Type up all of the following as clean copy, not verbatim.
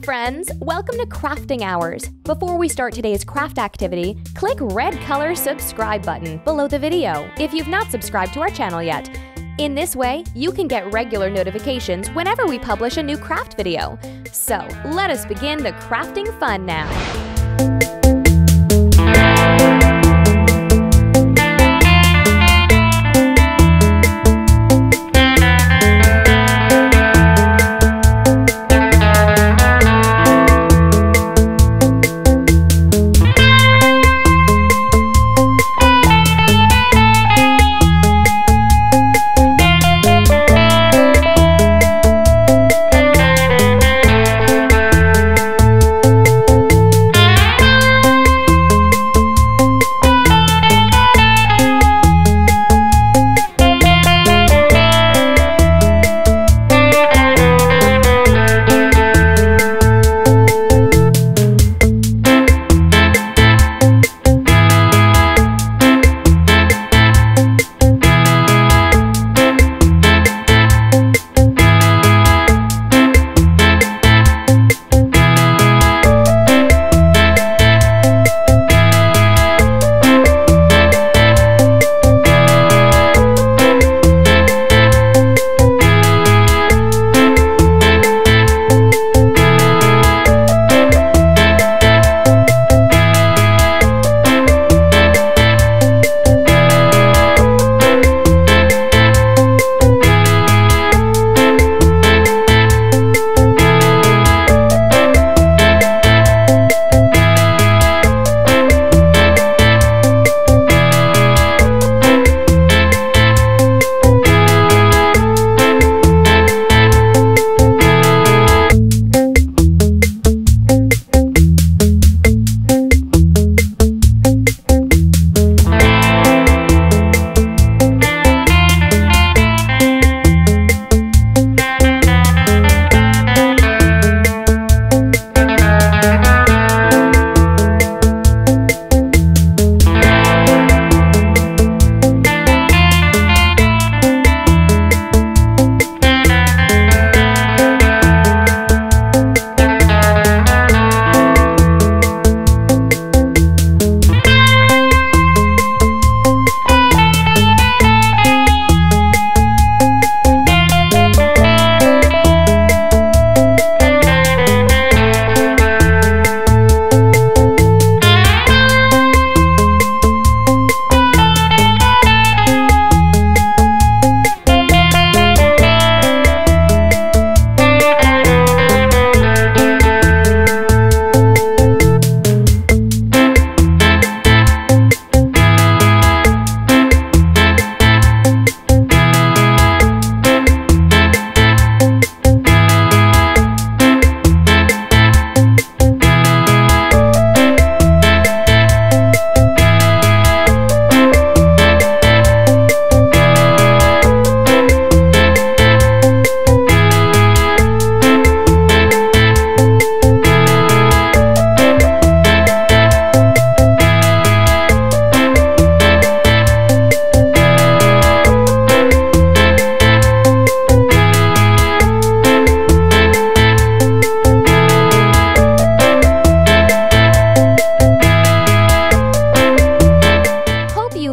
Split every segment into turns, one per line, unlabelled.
friends! Welcome to Crafting Hours. Before we start today's craft activity, click red color subscribe button below the video if you've not subscribed to our channel yet. In this way, you can get regular notifications whenever we publish a new craft video. So, let us begin the crafting fun now.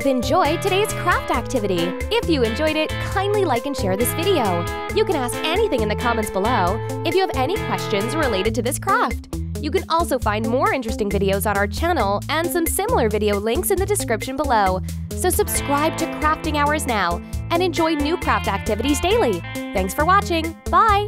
Enjoyed today's craft activity. If you enjoyed it, kindly like and share this video. You can ask anything in the comments below if you have any questions related to this craft. You can also find more interesting videos on our channel and some similar video links in the description below. So subscribe to Crafting Hours now and enjoy new craft activities daily. Thanks for watching. Bye!